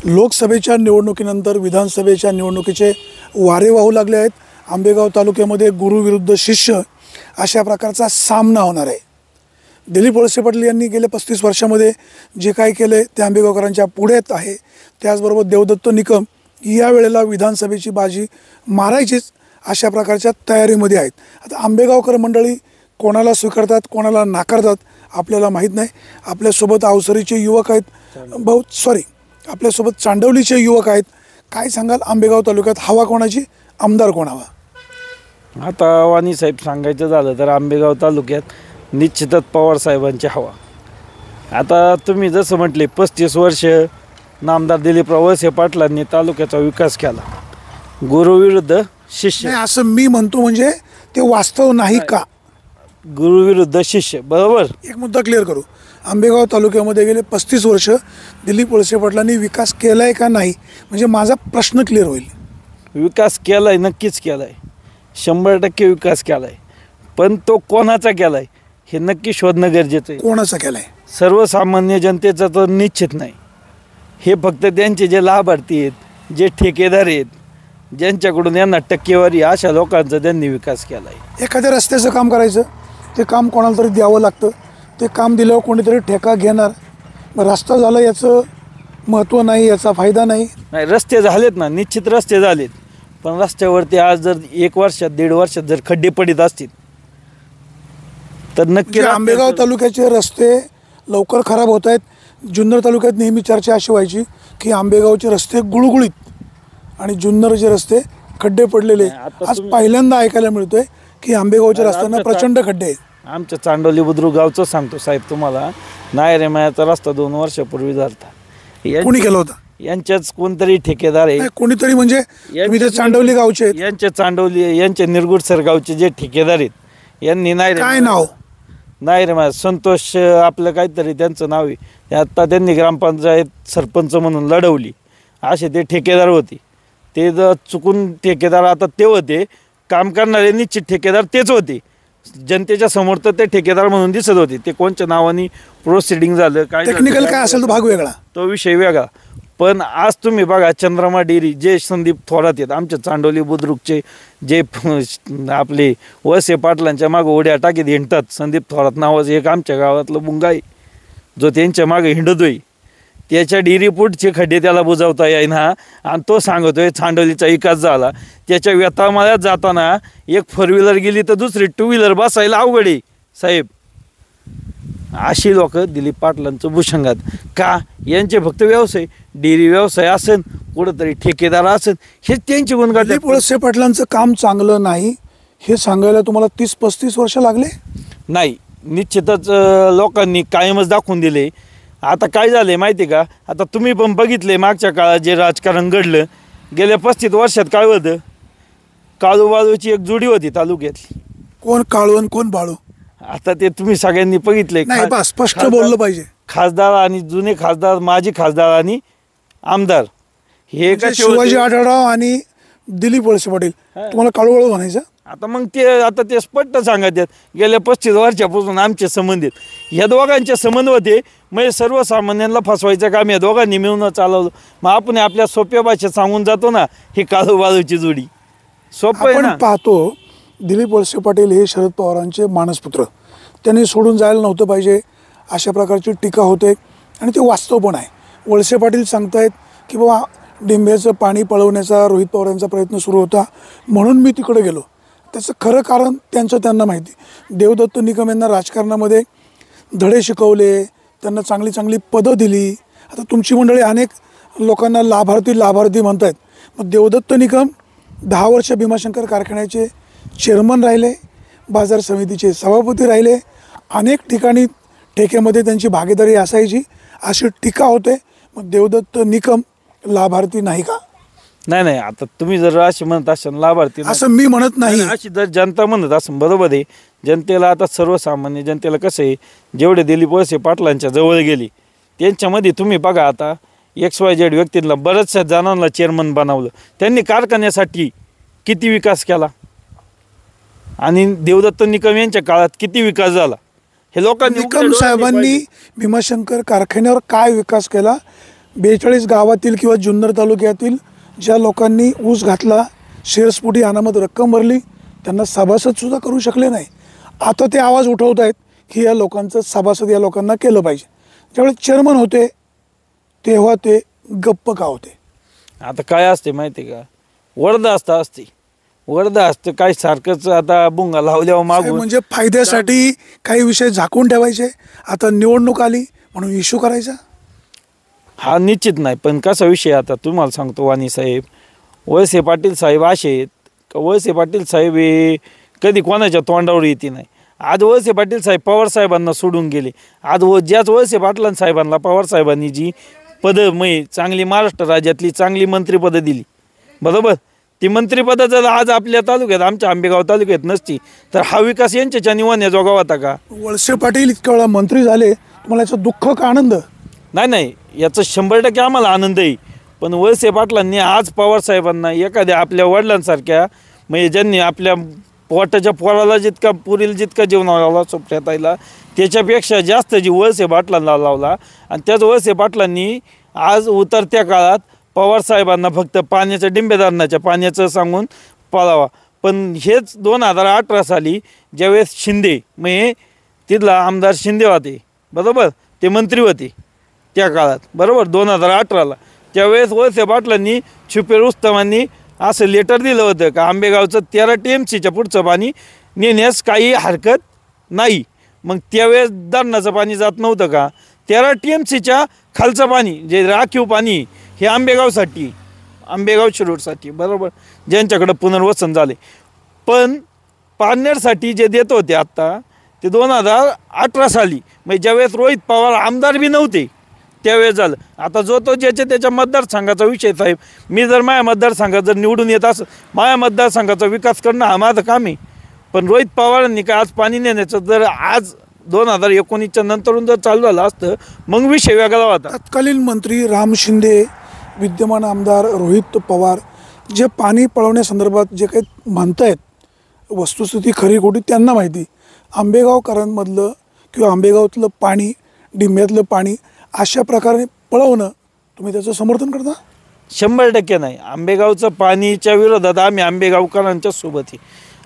लोकसभेच्या निवडणुकीनंतर विधानसभेच्या निवडणुकीचे वारे वाहू लागले आहेत। आंबेगाव तालुक्यामध्ये गुरु विरुद्ध शिष्य अशा प्रकारचा सामना होणार आहे। दिलीप वळसे पाटील यांनी गेल्या 35 वर्षामध्ये जे काय केले ते आंबेगावकरांच्या पुढेच आहे। त्याचबरोबर देवदत्त निकम या वेळेला विधानसभेची बाजी मारायचीच अशा प्रकारच्या तयारीमध्ये आहेत। आता आंबेगावकर मंडळी कोणाला स्वीकारतात कोणाला नाकारतात आपल्याला माहीत नाही। आपल्यासोबत अवसरीचे युवक आहेत, आपल्यासोबत चांडवलीचे युवक आहेत। काय सांगाल आंबेगाव तालुक्यात हवा कोणाची, आमदार कोण हवा? आता वाणी साहेब सांगायचं झालं तर आंबेगाव तालुक्यात निश्चितच पवार साहेबांची हवा। आता तुम्ही जसं म्हटले 35 वर्ष नामदार दिलीप वळसे पाटलांनी तालुक्याचा विकास केला, गुरु विरुद्ध शिष्य नाही असं मी म्हणतो, म्हणजे ते वास्तव नाही का? गुरु विरुद्ध शिष्य बरोबर। एक मुद्दा क्लिअर करू, आंबेगाव तालुक्यामध्ये गेले 35 वर्ष दिलीप वळसे पाटलांनी विकास केलाय का नाही, म्हणजे माझा प्रश्न क्लिअर होईल। विकास केलाय, नक्कीच केलाय, 100% विकास केलाय, पण तो कोणाचा केलाय हे नक्की शोधणं गरजेचं आहे। कोणाचा केलाय? सर्वसामान्य जनतेचा तर निश्चित नाही, हे फक्त त्यांचे जे लाभार्थी आहेत, जे ठेकेदार आहेत, ज्यांच्याकडून यांना टक्केवारी, अशा लोकांचा त्यांनी विकास केलाय। एखाद्या रस्त्याचं काम करायचं, ते काम कोणाला तरी द्यावं लागतं, ते काम दिल्यावर कोणीतरी ठेका घेणार, मग रस्ता झाला याचं महत्त्व नाही, याचा फायदा नाही। रस्ते झालेत ना, निश्चित रस्ते झालेत, पण रस्त्यावरती आज जर 1 वर्षात 1.5 वर्षात जर खड्डे पडित असतील तर नक्की आंबेगाव तालुक्याचे रस्ते लवकर खराब होत आहेत। जुन्नर तालुक्यात नेहमी चर्चा अशी व्हायची की आंबेगावचे रस्ते गुळगुळीत आणि जुन्नरचे रस्ते खड्डे पडलेले। आज पहिल्यांदा ऐकायला मिळतोय की आंबेगावच्या रस्त्यांना प्रचंड खड्डे आहेत। आमच्या चांडोली बुद्रुक गावचं सांगतो साहेब तुम्हाला, नायरे मायाचा रस्ता 2 वर्षापूर्वी झाला। कोणी केला होता? यांच्याच कोणतरी ठेकेदार आहे, कोणीतरी म्हणजे तुम्ही ते चांडवली गावचे आहेत? यांचे चांडवली, यांचे निरगुडसर गावचे जे ठेकेदार आहेत यांनी काय नाव? नायरे माया संतोष आपलं काहीतरी त्यांचं नाव आहे। आता त्यांनी ग्रामपंचायत सरपंच म्हणून लढवली, असे ते ठेकेदार होते। ते जर चुकून ठेकेदार आता ते होते, काम करणारे निश्चित ठेकेदार तेच होते, जनतेच्या समोर तर ते ठेकेदार म्हणून दिसत होते। ते कोणत्या नावाने प्रोसिडिंग झालं काय टेक्निकल काय असेल तो भाग वेगळा, तो विषय वेगळा। पण आज तुम्ही बघा चंद्रमा डेअरी जे संदीप थोरात आहेत, आमच्या चांडोली बुद्रुकचे जे आपले वळसे पाटलांच्या मागं उड्या टाकीत हिंडतात, संदीप थोरात नावाचं एक आमच्या गावातलं मुंगा आहे जो त्यांच्या मागे हिंडतोय, त्याच्या डेअरी पुढचे खड्डे त्याला बुजवता येईना आणि तो सांगतोय चांडोलीचा विकास झाला। त्याच्या व्यथामाळ्यात जाताना एक 4 व्हीलर गेली तर दुसरी 2 व्हीलर बसायला अवघड आहे साहेब। अशी लोक दिलीप पाटलांचं भूषंगात का? यांचे फक्त व्यवसाय, डेअरी व्यवसाय असेल, कुठंतरी ठेकेदार असेल, हे त्यांचे गुणगान। दिलीप वळसे पाटलांचं काम चांगलं नाही हे सांगायला तुम्हाला 30-35 वर्ष लागले? नाही, निश्चितच लोकांनी कायमच दाखवून दिले। आता काय झाले माहिती का, आता तुम्ही पण बघितले मागच्या काळात जे राजकारण घडलं गेल्या 35 वर्षात काय होतं, काळू बाळूची एक जोडी होती तालुक्यातली। कोण काळू आणि कोण बाळू? आता ते तुम्ही सगळ्यांनी बघितले, स्पष्ट बोललं पाहिजे। खासदार आणि जुने खासदार, माजी खासदार आणि आमदार, हे शिवाजी आढळराव आणि दिलीप वळसे पाटील, तुम्हाला काळू बाळू म्हणायचं? आता मग ते स्पष्ट सांगत आहेत गेल्या 35 वर्षापासून आमचे संबंध आहेत, ह्या दोघांचे संबंध होते। म्हणजे सर्वसामान्यांना फसवायचं काम या दोघांनी मिळून चालवलं। मग आपण आपल्या सोप्या भाषेत सांगून जातो ना, ही काळू बाळूची जोडी सोपं आहे ना। पाहतो दिलीप वळसे पाटील हे शरद पवारांचे मानसपुत्र, त्यांनी सोडून जायला नव्हतं पाहिजे अशा प्रकारची टीका होते आणि ते वास्तव पण आहे। वळसे पाटील सांगतायत की बाबा डिंब्याचं पाणी पळवण्याचा रोहित पवारांचा प्रयत्न सुरू होता म्हणून मी तिकडे गेलो, त्याचं खरं कारण त्यांना माहिती। देवदत्त निकम यांना राजकारणामध्ये धडे शिकवले, त्यांना चांगली चांगली पदं दिली। आता तुमची मंडळी अनेक लोकांना लाभार्थी म्हणत आहेत, मग देवदत्त निकम 10 वर्ष भीमाशंकर कारखान्याचे चेअरमन राहिले, बाजार समितीचे सभापती राहिले, अनेक ठिकाणी ठेक्यामध्ये त्यांची भागीदारी असायची, अशी टीका होते। मग देवदत्त निकम लाभार्थी नाही का? नाही, आता तुम्ही जर अशी म्हणत असाल लाभार्थी, असं मी म्हणत नाही, अशी जर जनता म्हणत असेल बरोबर आहे। जनतेला आता सर्वसामान्य जनतेला कसं आहे, जेवढे दिलीप वळसे पाटलांच्या जवळ गेली त्यांच्यामध्ये तुम्ही बघा, आता XYZ व्यक्तींना बऱ्याचशा जणांना चेअरमन बनवलं, त्यांनी कारखान्यासाठी किती विकास केला आणि देवदत्त निकम यांच्या काळात किती विकास झाला हे लोकांनी। निकम साहेबांनी भीमाशंकर कारखान्यावर काय विकास केला 42 गावातील किंवा जुन्नर तालुक्यातील ज्या लोकांनी ऊस घातला, शेअर्सपोटी अनामत रक्कम भरली, त्यांना सभासदसुद्धा करू शकले नाही. आता ते आवाज उठवत आहेत की या लोकांचं सभासद या लोकांना केलं पाहिजे. ज्यावेळेस चेअरमन होते तेव्हा ते गप्प का होते? आता काय असते माहिती आहे का, वरदहस्त असते, वरदहस्त काय सारखंच आता बुंगा लावल्यावर मागून म्हणजे फायद्यासाठी काही विषय झाकून ठेवायचे. आता निवडणूक आली म्हणून इश्यू करायचा. हा निश्चित नाही. पण कसा विषय आता तुम्हाला सांगतो वाणी साहेब, वळसे पाटील साहेब असे आहेत का, वळसे पाटील साहेब हे कधी कोणाच्या तोंडावर येते नाही. आज वळसे पाटील साहेब पवार साहेबांना सोडून गेले. आज ज्याच वळसे पाटलां साहेबांना पवार साहेबांनी जी पदं चांगली महाराष्ट्र राज्यातली चांगली मंत्रिपदं दिली, बरोबर, ती मंत्रिपदं जर आज आपल्या तालुक्यात आमच्या आंबेगाव तालुक्यात नसती तर हा विकास यांच्या निवडण्याजोगा होता का? वळसे पाटील इतक्या वेळा मंत्री झाले, तुम्हाला याचं दुःख का आनंद? नाही, याचं 100% आम्हाला आनंद आहे. पण वळसे पाटलांनी आज पवार साहेबांना एखाद्या आपल्या वडिलांसारख्या म्हणजे ज्यांनी आपल्या पोटाच्या पोराला जितका पुरील जितका जीवन लावला सुप्रियाताईला, त्याच्यापेक्षा जास्त जी वळसे पाटलांना लावला. आणि त्याच वळसे पाटलांनी आज उतरत्या काळात पवार साहेबांना फक्त पाण्याच्या डिंबेदारणाच्या पाण्याचं सांगून पळावा. पण हेच 2018 साली ज्यावेळेस शिंदे म्हणजे तिथला आमदार शिंदे होते, बरोबर, ते मंत्री होते त्या काळात, बरोबर, 2018ला, त्यावेळेस वळसे पाटलांनी छुपे रुस्तमांनी असं लेटर दिलं होतं का आंबेगावचं 13 TMCच्या पुढचं पाणी नेण्यास काही हरकत नाही. मग त्यावेळेस धरणाचं पाणी जात नव्हतं का? 13 TMCच्या खालचं पाणी जे राखीव पाणी हे आंबेगावसाठी, आंबेगाव शिरूरसाठी, बरोबर, ज्यांच्याकडं पुनर्वसन झाले. पण पारनेरसाठी जे देत होते आत्ता ते 2018 साली म्हणजे ज्यावेळेस रोहित पवार आमदार बी नव्हते त्यावेळेस झालं. आता जो तो ज्याच्या त्याच्या मतदारसंघाचा विषय साहेब, मी जर माझ्या मतदारसंघात जर निवडून येत असं माझ्या मतदारसंघाचा विकास करणं हा माझं काम आहे. पण रोहित पवारांनी काय आज पाणी नेण्याचं जर आज 2019च्या नंतरून जर चालू झालं असतं मग विषय वेगळा होता. तत्कालीन मंत्री राम शिंदे, विद्यमान आमदार रोहित पवार जे पाणी पळवण्यासंदर्भात जे काही म्हणतायत, वस्तुस्थिती खरी खोटी त्यांना माहिती. आंबेगावकरांमधलं किंवा आंबेगावातलं पाणी, डिंब्यातलं पाणी अशा प्रकारे पळवणं तुम्ही त्याचं समर्थन करता? 100% नाही. आंबेगावचं पाणीच्या विरोधात आम्ही आंबेगावकरांच्या सोबत आहे.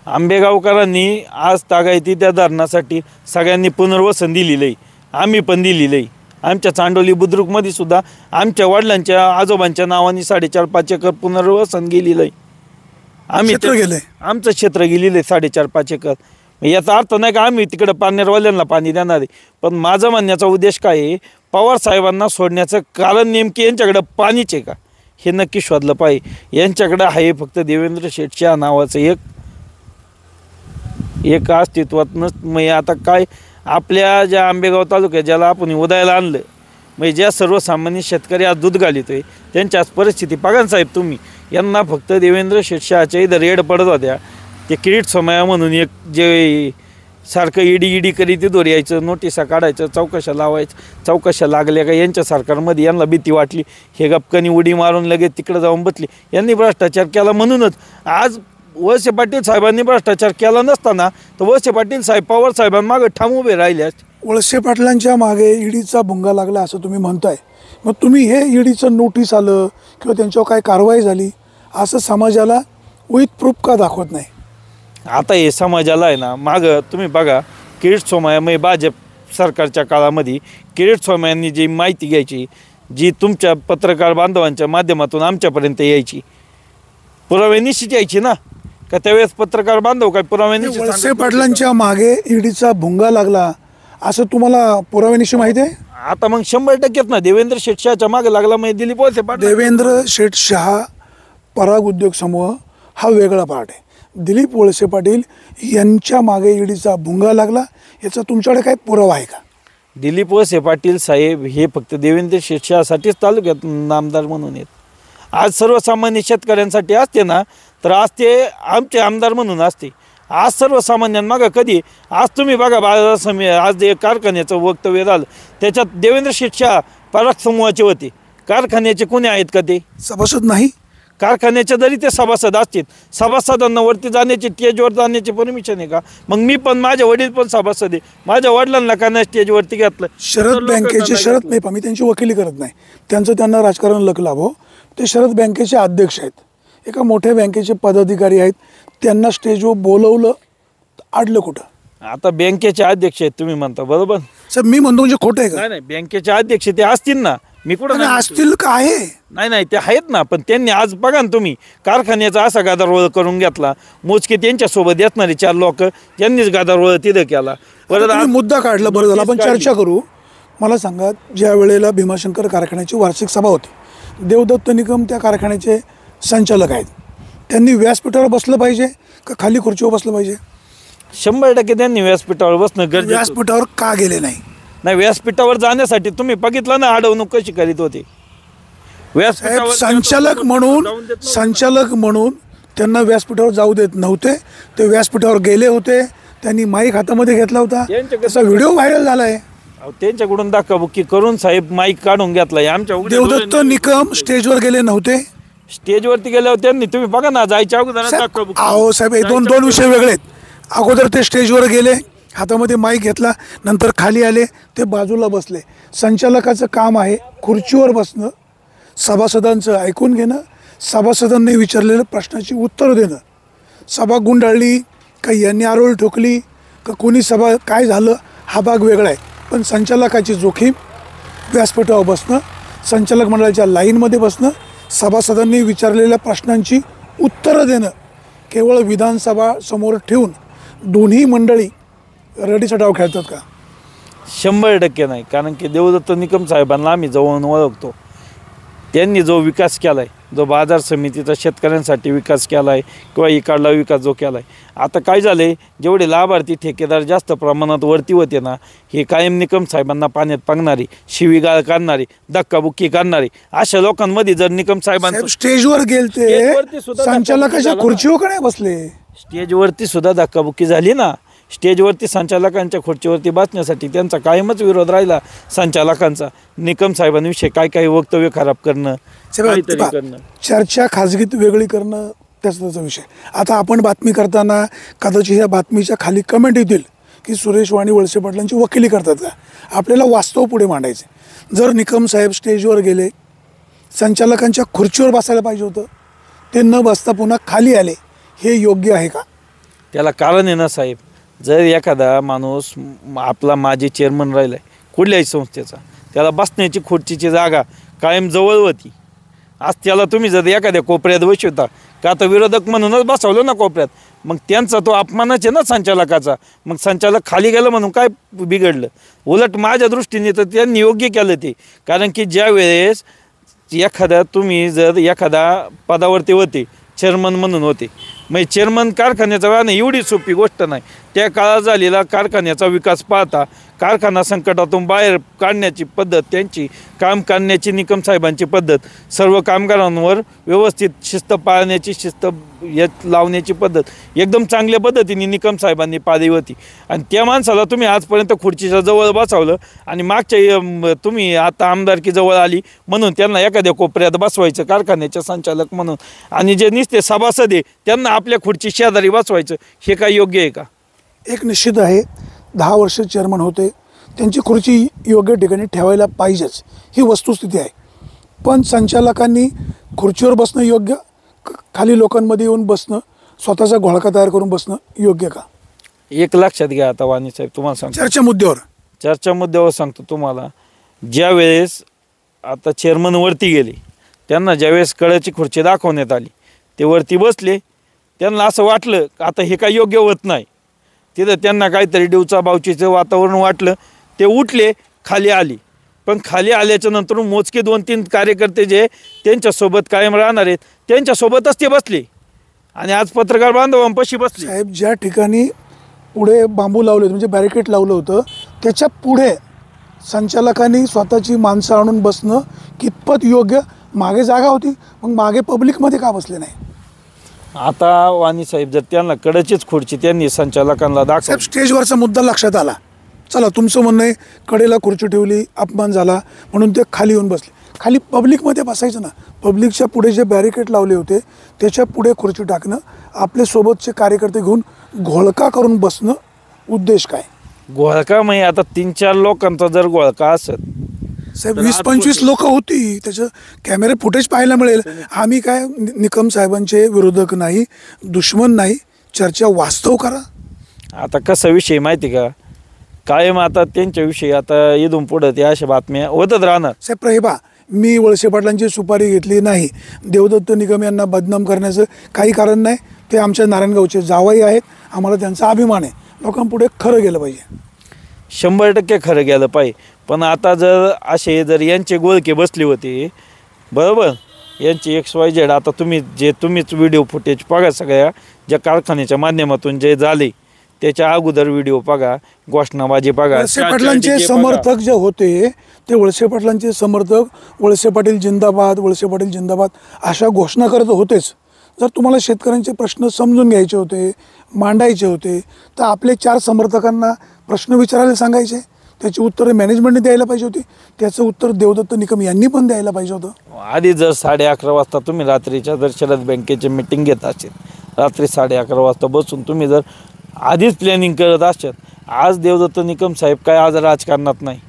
आंबेगावकरांनी आज तागायती त्या धरणासाठी सगळ्यांनी पुनर्वसन दिलेलं आहे, आम्ही पण दिलेलं आहे. आमच्या चांडोली बुद्रुकमध्ये सुद्धा आमच्या वडिलांच्या आजोबांच्या नावाने 4.5-5 एकर पुनर्वसन गेलेलं आहे. आम्ही गेलंय, आमचं क्षेत्र गेलेलं आहे 4.5-5 एकर. याचा अर्थ नाही का आम्ही तिकडं पारनेरवाल्यांना पाणी देणार आहे. पण माझं म्हणण्याचा उद्देश काय आहे, पवार साहेबांना सोडण्याचं कारण नेमके यांच्याकडं पाणीच आहे का हे नक्की शोधलं पाहिजे. यांच्याकडं आहे फक्त देवेंद्र शेठच्या नावाचं एक अस्तित्वात म्हणजे आता काय आपल्या ज्या आंबेगाव तालुक्यात ज्याला आपण उदयाला आणलं म्हणजे ज्या सर्वसामान्य शेतकरी आज दूध घालितोय त्यांची आज परिस्थिती बघा साहेब तुम्ही. यांना फक्त देवेंद्र शेठशाच्या इथं रेड पडत होत्या. ते किरीट सोमय्या म्हणून एक जे सारखं ईडी करीत तिथवर यायचं, नोटिसा काढायचं, चौकशा लावायचं, चौकशा लागल्या का यांच्या सरकारमध्ये यांना भीती वाटली, हे गपकनी उडी मारून लगेच तिकडे जाऊन बसली. यांनी भ्रष्टाचार केला म्हणूनच आज वळसे पाटील साहेबांनी भ्रष्टाचार केला नसताना तर वळसे पाटील साहेब पवार साहेबांमागे ठाम उभे राहिले असते. वळसे पाटलांच्या मागे ईडीचा भुंगा लागला असं तुम्ही म्हणताय. मग तुम्ही हे ईडीचं नोटीस आलं किंवा त्यांच्यावर काय कारवाई झाली असं समाजाला विथ प्रूफ का दाखवत नाही? आता हे समाजाला आहे ना मागं तुम्ही बघा, किरीट सोमय्या म्हणजे भाजप सरकारच्या काळामध्ये किरीट सोमय्यांनी जी माहिती घ्यायची, जी तुमच्या पत्रकार बांधवांच्या माध्यमातून आमच्यापर्यंत यायची, पुराव्यानिशीच यायची ना का त्यावेळेस पत्रकार बांधव काय पुराव्यानिशी? वळसे पाटलांच्या मागे ईडीचा भुंगा लागला असं तुम्हाला पुराव्यानिशी माहिती आहे? आता मग 100%च ना देवेंद्र शेठशाच्या मागे लागला म्हणजे दिलीप वळसे पाटील. देवेंद्र शेठ शहा पराग उद्योग समूह हा वेगळा पार्ट आहे. दिलीप वळसे पाटील यांच्या मागे ईडीचा भुंगा लागला याचा तुमच्याकडे काय पुरावा आहे का? दिलीप वळसे पाटील साहेब हे फक्त देवेंद्र शेठशासाठीच तालुक्यात आमदार म्हणून आहेत. आज सर्वसामान्य शेतकऱ्यांसाठी असते ना तर आज ते आमचे आमदार म्हणून असते. आज सर्वसामान्यांमागं कधी आज तुम्ही बघा बाजार समिती आज एक कारखान्याचं वक्तव्य झालं त्याच्यात देवेंद्र शेठशा पराग समूहाचे होते. कारखान्याचे कोणी आहेत का? ते सभासद नाही. कारखान्याच्या जरी ते सभासद असतील, सभासदांना वरती जाण्याची, स्टेजवर जाण्याची परमिशन आहे का? मग मी पण, माझे वडील पण सभासद आहे, माझ्या वडिलांना का नाही स्टेजवरती घेतलं? शरद बँकेचे शरद नाही पहा, मी त्यांची वकिली करत नाही, त्यांना राजकारण लक लाभो. ते शरद बँकेचे अध्यक्ष आहेत, एका मोठ्या बँकेचे पदाधिकारी आहेत, त्यांना स्टेजवर बोलवलं, अडलं कुठं? आता बँकेचे अध्यक्ष आहेत तुम्ही म्हणता, बरोबर? साहेब मी म्हणतो म्हणजे खोटं आहे का? नाही, बँकेचे अध्यक्ष ते असतील ना, मी कुठं नाही असतील का? आहे नाही, ते आहेत ना, पण त्यांनी आज बघा ना तुम्ही, कारखान्याचा असा गदारोळ करून घेतला. मोजके त्यांच्यासोबत येतणारे 4 लोक यांनीच गदारोळ तिथं केला. परत मुद्दा काढला, बरं झालं, आपण चर्चा करू. मला सांगा, ज्या वेळेला भीमाशंकर कारखान्याची वार्षिक सभा होती, देवदत्त निकम त्या कारखान्याचे संचालक आहेत, त्यांनी व्यासपीठावर बसलं पाहिजे का खाली खुर्चीवर बसलं पाहिजे? 100% त्यांनी व्यासपीठावर बसणं गरजेचं. व्यासपीठावर का गेले नाही? नाही, व्यासपीठावर जाण्यासाठी तुम्ही बघितलं ना अडवणूक कशी करीत होते. व्यासपीठावर संचालक म्हणून त्यांना व्यासपीठावर जाऊ देत नव्हते. ते व्यासपीठावर गेले होते, त्यांनी माईक हातामध्ये घेतला होता, त्याचा व्हिडिओ व्हायरल झालाय. त्यांच्याकडून धक्काबुक्की करून साहेब माईक काढून घेतलाय. आमच्या देवदत्त निकम स्टेजवर गेले नव्हते. स्टेजवरती गेल्यावर त्यांनी, तुम्ही बघा ना, जायच्या अगोदर धक्काबुक्की. अहो साहेब, हे दोन विषय वेगळे आहेत. अगोदर ते स्टेजवर गेले, हातामध्ये माईक घेतला, नंतर खाली आले, ते बाजूला बसले. संचालकाचं काम आहे खुर्चीवर बसणं, सभासदांचं ऐकून घेणं, सभासदांनी विचारलेल्या प्रश्नाची उत्तरं देणं. सभा गुंडाळली का, यांनी आरोळ ठोकली का, कोणी सभा काय झालं, हा भाग वेगळा आहे. पण संचालकाची जोखीम व्यासपीठावर बसणं, संचालक मंडळाच्या लाईनमध्ये बसणं, सभासदांनी विचारलेल्या प्रश्नांची उत्तरं देणं, केवळ विधानसभा समोर ठेवून दोन्ही मंडळी रडीचा डाव खेळतात का? 100% नाही. कारण की देवदत्त निकम साहेबांना आम्ही जवळून ओळखतो. त्यांनी जो विकास केला आहे, जो बाजार समितीचा शेतकऱ्यांसाठी विकास केला आहे किंवा इकडला विकास जो केला आहे, आता काय झालं आहे, जेवढे लाभार्थी ठेकेदार जास्त प्रमाणात वरती होते ना, हे कायम निकम साहेबांना पाण्यात पांगणारे, शिवीगाळ करणारे, धक्काबुक्की करणारे, अशा लोकांमध्ये जर निकम साहेबांना स्टेजवर गेलते, संचालकाच्या खुर्चीवर का नाही बसले? स्टेजवरती सुद्धा धक्काबुक्की झाली ना. स्टेजवरती संचालकांच्या खुर्चीवरती बसण्यासाठी त्यांचा कायमच विरोध राहिला संचालकांचा. निकम साहेबांविषयी काय वक्तव्य खराब करणं, चर्चा खाजगीत वेगळी करणं, त्याचा विषय. आता आपण बातमी करताना कदाचित ह्या बातमीच्या खाली कमेंट येतील की सुरेश वाणी वळसे पाटलांची वकिली करतात का? आपल्याला वास्तव पुढे मांडायचे. जर निकम साहेब स्टेजवर गेले, संचालकांच्या खुर्चीवर बसायला पाहिजे होतं, ते न बसता पुन्हा खाली आले, हे योग्य आहे का? त्याला कारण आहे ना साहेब. जर एखादा माणूस आपला माजी चेअरमन राहिला आहे कुठल्याही संस्थेचा, त्याला बसण्याची खुर्चीची जागा कायम जवळ होती. आज त्याला तुम्ही जर एखाद्या कोपऱ्यात बसवता का, आता विरोधक म्हणूनच बसवलं ना कोपऱ्यात, मग त्यांचा तो अपमानच आहे ना संचालकाचा. मग संचालक खाली गेलं म्हणून काय बिघडलं? उलट माझ्या दृष्टीने तर त्यांनी योग्य केलं ते. कारण की ज्या वेळेस तुम्ही जर एखादा पदावरती होते, चेअरमन म्हणून होते, मग चेअरमन कारखान्याचा वेळा नाही, एवढी सोपी गोष्ट नाही. त्या काळात झालेला कारखान्याचा विकास पाहता, कारखाना संकटातून बाहेर काढण्याची पद्धत, त्यांची काम करण्याची निकम साहेबांची पद्धत, सर्व कामगारांवर व्यवस्थित शिस्त पाळण्याची, शिस्त लावण्याची पद्धत एकदम चांगल्या पद्धतीने निकम साहेबांनी पाळली होती. आणि त्या माणसाला तुम्ही आजपर्यंत खुर्चीच्या जवळ बसवलं आणि मागच्या तुम्ही आता आमदारकी जवळ आली म्हणून त्यांना एखाद्या कोपऱ्यात बसवायचं कारखान्याचे संचालक म्हणून, आणि जे नुसते सभासद आहे त्यांना आपल्या खुर्ची शेजारी बसवायचं, हे काय योग्य आहे का? एक निश्चित आहे, 10 वर्ष चेअरमन होते, त्यांची खुर्ची योग्य ठिकाणी ठेवायला पाहिजेच, ही वस्तुस्थिती आहे. पण संचालकांनी खुर्चीवर बसणं योग्य, खाली लोकांमध्ये येऊन बसणं, स्वतःचा घोळका तयार करून बसणं योग्य का? एक लक्षात घ्या आता वाणी साहेब, तुम्हाला सांगतो चर्चा मुद्द्यावर सांगतो तुम्हाला. ज्या वेळेस आता चेअरमन वरती गेले, त्यांना ज्यावेळेस कळ्याची खुर्ची दाखवण्यात आली, ते वरती बसले, त्यांना असं वाटलं आता हे काय योग्य होत नाही. तिथं त्यांना काहीतरी डिवचा बावचीचं वातावरण वाटलं, ते उठले, खाली आली. पण खाली आल्याच्या नंतर मोजके 2-3 कार्यकर्ते जे त्यांच्यासोबत कायम राहणार आहेत, त्यांच्यासोबतच ते बसले आणि आज पत्रकार बांधवांपाशी बसले. साहेब, ज्या ठिकाणी पुढे बांबू लावले म्हणजे बॅरिकेड लावलं होतं, त्याच्या पुढे संचालकांनी स्वतःची माणसं आणून बसणं कितपत योग्य? मागे जागा होती, मग मागे पब्लिकमध्ये का बसले नाही? आता वाणी साहेब, जर त्यांना कडचीच खुर्ची त्यांनी संचालकांना दाखव, स्टेजवरचा मुद्दा लक्षात आला, चला तुमचं म्हणणं आहे कडेला खुर्ची ठेवली, अपमान झाला म्हणून ते खाली येऊन बसले. खाली पब्लिकमध्ये बसायचं ना. पब्लिकच्या पुढे जे बॅरिकेड लावले होते त्याच्या पुढे खुर्ची टाकणं, आपले सोबतचे कार्यकर्ते घेऊन घोळका करून बसणं, उद्देश काय? घोळका म्हणजे आता 3-4 लोकांचा जर घोळका असत साहेब 20-25 लोक होती, त्याचं कॅमेरे फुटेज पाहायला मिळेल. आम्ही काय निकम साहेबांचे विरोधक नाही, दुश्मन नाही. चर्चा वास्तव करा. आता कसा विषय माहिती का, कायम आता त्यांच्याविषयी आता इथून पुढं ते अशा बातम्या होतच राहणार. साहेब हे पहा, मी वळसे पाटलांची सुपारी घेतली नाही. देवदत्त निकम यांना बदनाम करण्याचं काही कारण नाही. ते आमच्या नारायणगावचे जावई आहेत, आम्हाला त्यांचा अभिमान आहे. लोकांपुढे खरं गेलं पाहिजे. 100% खरं गेलं पाहिजे. पण आता जर असे जर यांचे गोळके बसले होते बरोबर, यांची XYZ, आता तुम्हीच व्हिडिओ फुटेज बघा, सगळ्या ज्या कारखान्याच्या माध्यमातून जे झाले त्याच्या अगोदर व्हिडिओ बघा, घोषणाबाजी बघा. वळसे पाटलांचे समर्थक जे होते ते वळसे पाटलांचे समर्थक वळसे पाटील जिंदाबाद, वळसे पाटील जिंदाबाद अशा घोषणा करत होतेच. जर तुम्हाला शेतकऱ्यांचे प्रश्न समजून घ्यायचे होते, मांडायचे होते, तर आपले 4 समर्थकांना प्रश्न विचारायला सांगायचे. त्याची उत्तरं मॅनेजमेंटने द्यायला पाहिजे होती. त्याचं उत्तर देवदत्त निकम यांनी पण द्यायला पाहिजे होतं. आधी जर 11:30 वाजता तुम्ही रात्रीच्या जर शरद बँकेची मीटिंग घेत असेल, रात्री 11:30 वाजता बसून तुम्ही जर आधीच प्लॅनिंग करत असतात, आज देवदत्त निकम साहेब काय आज राजकारणात नाही.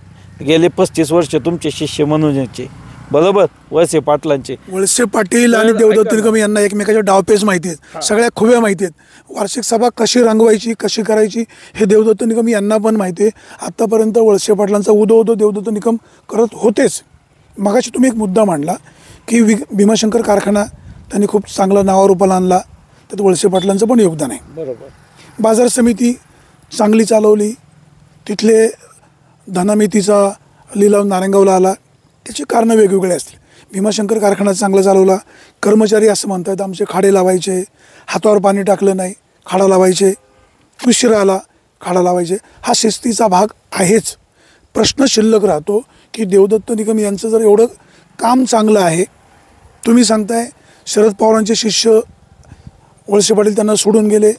गेले 35 वर्ष तुमचे शिष्य म्हणूनचे बरोबर, वळसे पाटलांचे. वळसे पाटील आणि देवदत्त निकम यांना एकमेकाच्या डावपेच माहिती आहेत, सगळ्या खुब्या माहिती आहेत. वार्षिक सभा कशी रंगवायची, कशी करायची हे देवदत्त निकम यांना पण माहिती आहे. आत्तापर्यंत वळसे पाटलांचा उदो देवदत्त निकम करत होतेच. मगाशी तुम्ही एक मुद्दा मांडला की भीमाशंकर कारखाना त्यांनी खूप चांगला नावारूपाला आणला, त्यात वळसे पाटलांचं पण योगदान आहे. बरोबर. बाजार समिती चांगली चालवली, तिथले धनामितीचा लिलाव नारायणगावला आला, त्याची कारणं वेगवेगळे असतील. भीमाशंकर कारखाना चांगला चालवला, कर्मचारी असं म्हणतात आमचे खाडे लावायचे, हातावर पाणी टाकलं नाही खाडा लावायचे, उशिरा आला खाडा लावायचे. हा शिस्तीचा भाग आहेच. प्रश्न शिल्लक राहतो की देवदत्त निकम यांचं जर एवढं काम चांगलं आहे, तुम्ही सांगताय शरद पवारांचे शिष्य वळसे पाटील त्यांना सोडून गेले,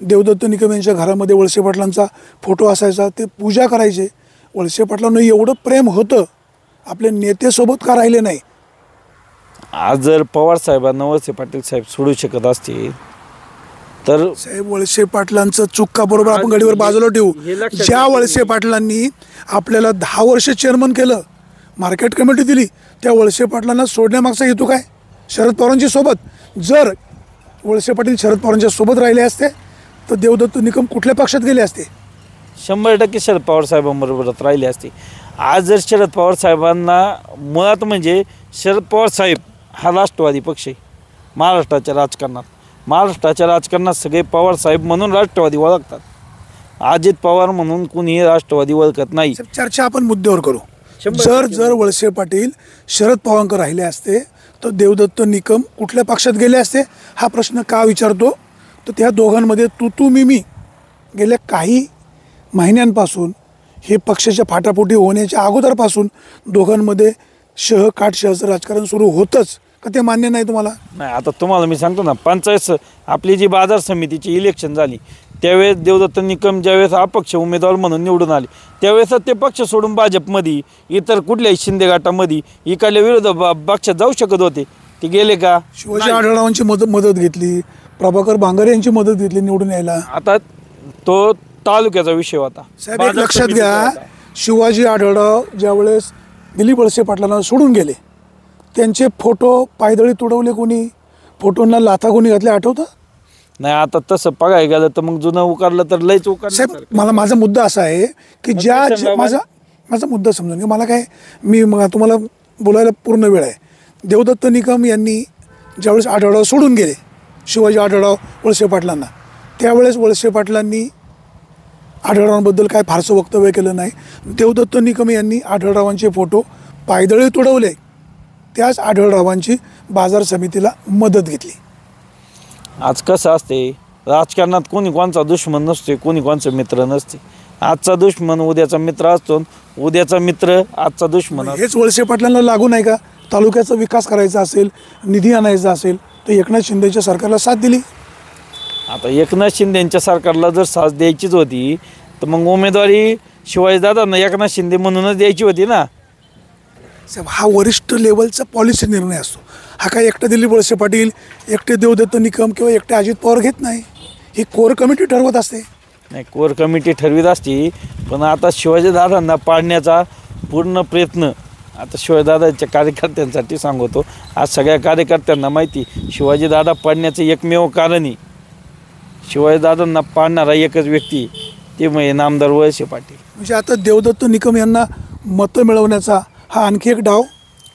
देवदत्त निकम यांच्या घरामध्ये वळसे पाटलांचा फोटो असायचा, ते पूजा करायचे. वळसे पाटलांना एवढं प्रेम होतं, आपले नेतेसोबत का राहिले नाही? आज जर पवार साहेबांना वळसे पाटील साहेब सोडू शकत असतील तर साहेब वळसे पाटलांचं चुका बरोबर आपण गाडीवर बाजूला ठेवू. ज्या वळसे पाटलांनी आपल्याला 10 वर्ष चेअरमन केलं, मार्केट कमिटी दिली, त्या वळसे पाटलांना सोडण्यामागचा हेतू काय? शरद पवारांच्या सोबत. जर वळसे पाटील शरद पवारांच्या सोबत राहिले असते तर देवदत्त निकम कुठल्या पक्षात गेले असते? 100% शरद पवार साहेबांबरोबरच राहिले असते. आज जर शरद पवार साहेबांना मुळात म्हणजे शरद पवार साहेब हा राष्ट्रवादी पक्ष आहे महाराष्ट्राच्या राजकारणात. महाराष्ट्राच्या राजकारणात सगळे पवार साहेब म्हणून राष्ट्रवादी ओळखतात. अजित पवार म्हणून कुणीही राष्ट्रवादी ओळखत नाही. चर्चा आपण मुद्द्यावर करू. जर वळसे पाटील शरद पवारांकडे राहिले असते तर देवदत्त निकम कुठल्या पक्षात गेले असते? हा प्रश्न का विचारतो तर त्या दोघांमध्ये तू मी गेल्या काही महिन्यांपासून, हे पक्षाच्या फाटाफुटी होण्याच्या अगोदरपासून दोघांमध्ये काटशहाचं राजकारण सुरू होतंच का? ते मान्य नाही तुम्हाला? नाही, आता तुम्हाला मी सांगतो ना, पंचायत आपली जी बाजार समितीची इलेक्शन झाली त्यावेळेस देवदत्त निकम ज्यावेळेस अपक्ष उमेदवार म्हणून निवडून आले त्यावेळेस ते पक्ष सोडून भाजपमध्ये, इतर कुठल्याही शिंदे गटामध्ये इकडल्या विरोध पक्षात जाऊ शकत होते. ते गेले का? शिवाजी आढळरावांची मदत घेतली, प्रभाकर भांगरे यांची मदत घेतली निवडून यायला. आता तो तालुक्याचा विषय होता. साहेब एक लक्षात घ्या, शिवाजी आढळराव ज्यावेळेस दिलीप वळसे पाटलांना सोडून गेले, त्यांचे फोटो पायदळी तुडवले कोणी, फोटोंना लाथा कोणी घातल्या आठवतं? नाही. आता तसं बघायला गेलं तर मग जुनं उकारलं तर लयच उकारलं. साहेब माझा मुद्दा असा आहे की माझा मुद्दा समजून घ्या. मला काय, मी मग तुम्हाला बोलायला पूर्ण वेळ आहे. देवदत्त निकम यांनी ज्यावेळेस आढळराव सोडून गेले, शिवाजी आढळराव वळसे पाटलांना, त्यावेळेस वळसे पाटलांनी आढळरावांबद्दल काय फारसं वक्तव्य केलं नाही. देवदत्त निकम यांनी आढळरावांचे फोटो पायदळी तुडवले, त्याच आढळरावांची बाजार समितीला मदत घेतली. आज कसं असते राजकारणात, कोणी कोणचा दुश्मन नसते, कोणी कोणचा मित्र नसते. आजचा दुश्मन उद्याचा मित्र असतो, उद्याचा मित्र आजचा दुश्मन. हेच वळसे पाटलांना लागू नाही का? तालुक्याचा विकास करायचा असेल, निधी आणायचा असेल तर एकनाथ शिंदेच्या सरकारला साथ दिली. आता एकनाथ शिंदेच्या सरकारला जर साथ द्यायचीच होती तर मग उमेदवारी शिवाजीदादांना एकनाथ शिंदे म्हणूनच द्यायची होती ना. साहेब, हा वरिष्ठ लेवलचा पॉलिसी निर्णय असतो. हा काय एकटे दिलीप वळसे पाटील, एकटे देवदत्त निकम किंवा एकटे अजित पवार घेत नाही. ही कोर कमिटी ठरवत असते. नाही, कोर कमिटी ठरवीत असती, पण आता शिवाजीदादांना पाडण्याचा पूर्ण प्रयत्न आता शिवाजीदादांच्या कार्यकर्त्यांसाठी सांगतो. आज सगळ्या कार्यकर्त्यांना माहिती शिवाजीदादा पाडण्याचं एकमेव कारणही शिवाजीदादांना पाडणारा एकच व्यक्ती ते म्हणजे नामदार वळसे पाटील. म्हणजे आता देवदत्त निकम यांना मतं मिळवण्याचा हा आणखी एक डाव.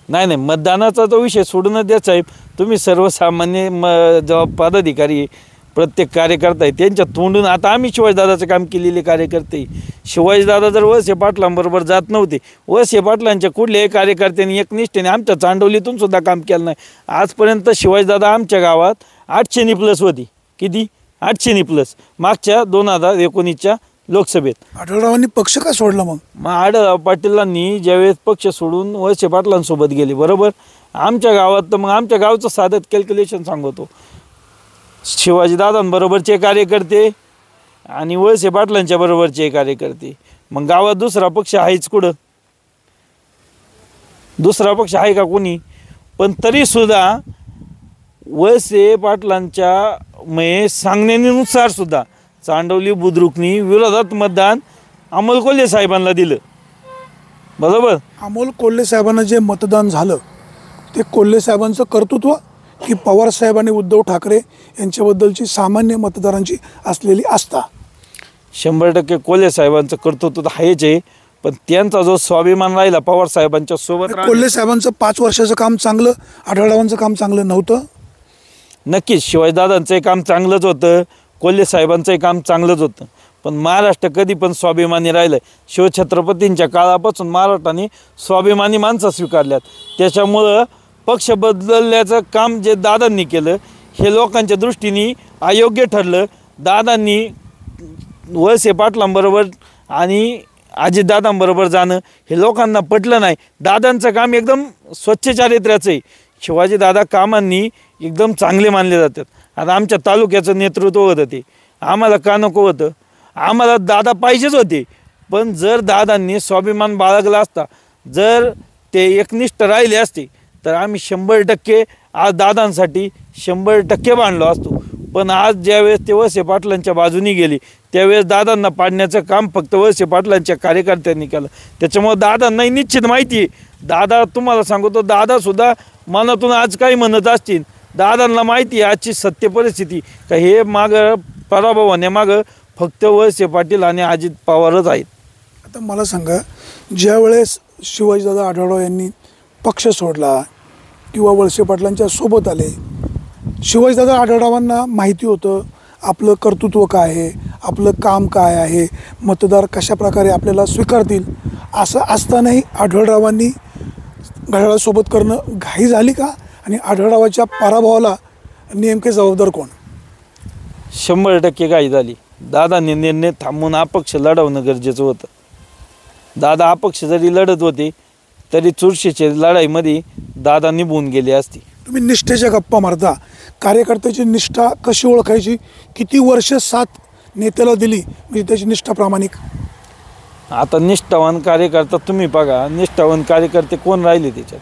नाही, मतदानाचा तो विषय सोडूनच द्या साहेब. तुम्ही सर्वसामान्य जेव्हा पदाधिकारी प्रत्येक कार्यकर्ता आहे त्यांच्या तोंडून आता आम्ही शिवाजीदादाचं काम केलेले कार्यकर्ते. शिवाजीदादा जर वळसे पाटलांबरोबर जात नव्हते, वळसे पाटलांच्या कुठल्याही कार्यकर्त्यांनी एकनिष्ठेने आमच्या चांडवलीतून सुद्धा काम केलं नाही. आजपर्यंत शिवाजीदादा आमच्या गावात 800 प्लस होती. किती? 800 प्लस मागच्या 2019च्या लोकसभेत. आढळरावांनी पक्ष का सोडला मग? आढळराव पाटीलांनी ज्यावेळेस पक्ष सोडून वळसे पाटलांसोबत गेले, बरोबर, आमच्या गावात तर मग आमच्या गावचं साधं कॅल्क्युलेशन सांगतो. शिवाजीदादांबरोबरचे कार्यकर्ते आणि वळसे पाटलांच्या बरोबरचे कार्यकर्ते, मग गावात दुसरा पक्ष आहेच कुठं? दुसरा पक्ष आहे का कोणी? पण तरीसुद्धा वळसे पाटलांच्या सांगण्यानुसार सुद्धा चांडवली बुद्रुकनी विरोधात मतदान अमोल कोल्हे साहेबांना दिलं, बरोबर. अमोल कोल्हे साहेबांना जे मतदान झालं ते कोल्हे साहेबांचं कर्तृत्व की पवार साहेब आणि उद्धव ठाकरे यांच्याबद्दलची सामान्य मतदारांची असलेली आस्था? 100% कोल्हे साहेबांचं कर्तृत्व तर आहेच आहे, पण त्यांचा जो स्वाभिमान राहिला पवार साहेबांच्या सोबत कोल्हे साहेबांचं 5 वर्षाचं काम चांगलं, आढळरावांचं काम चांगलं नव्हतं. नक्कीच शिवाजीदादांचंही काम चांगलंच होतं, कोल्हे साहेबांचंही काम चांगलंच होतं, पण महाराष्ट्र कधी पण स्वाभिमानी राहिलं. शिवछत्रपतींच्या काळापासून महाराष्ट्राने स्वाभिमानी माणसं स्वीकारल्यात. त्याच्यामुळं पक्ष बदलल्याचं काम जे दादांनी केलं हे लोकांच्या दृष्टीने अयोग्य ठरलं. दादांनी वळसे पाटलांबरोबर आणि अजितदादांबरोबर जाणं हे लोकांना पटलं नाही. दादांचं काम एकदम स्वच्छ चारित्र्याचं आहे. शिवाजीदादा कामांनी एकदम चांगले मानले जातात. आता आमच्या तालुक्याचं नेतृत्व होतं, ते आम्हाला का नको होतं? आम्हाला दादा पाहिजेच होते, पण जर दादांनी स्वाभिमान बाळगला असता, जर ते एकनिष्ठ राहिले असते तर आम्ही 100% आज दादांसाठी 100% बांधलो असतो. पण आज ज्यावेळेस ते वळसे पाटलांच्या बाजूनी गेली त्यावेळेस दादांना पाडण्याचं काम फक्त वळसे पाटलांच्या कार्यकर्त्यांनी केलं. त्याच्यामुळं दादांनाही निश्चित माहिती आहे. दादा तुम्हाला सांगतो, दादासुद्धा मनातून आज काही म्हणत असतील. दादांना माहिती आहे आजची सत्य परिस्थिती का हे मागं पराभव होण्यामागं फक्त वळसे पाटील आणि अजित पवारच आहेत. आता मला सांगा, ज्या वेळेस शिवाजीदादा आढळराव यांनी पक्ष सोडला किंवा वळसे पाटलांच्या सोबत आले, शिवाजीदादा आढळरावांना माहिती होतं आपलं कर्तृत्व काय आहे, आपलं काम काय आहे, मतदार कशा प्रकारे आपल्याला स्वीकारतील. असं असतानाही आढळरावांनी घड्याळासोबत करणं घाई झाली का? आणि आढळरावाच्या पराभवाला नेमके जबाबदार कोण? 100% घाई झाली. दादांनी निर्णय थांबवून अपक्ष लढवणं गरजेचं होतं. दादा अपक्ष जरी लढत होते तरी चुरशीच्या लढाईमध्ये दादा निभून गेले असते. तुम्ही निष्ठेच्या गप्पा मारता, कार्यकर्त्याची निष्ठा कशी ओळखायची? किती वर्ष साथ नेत्याला दिली म्हणजे त्याची निष्ठा प्रामाणिक? आता निष्ठावान कार्यकर्ता तुम्ही बघा, निष्ठावान कार्यकर्ते कोण राहिले त्याच्यात?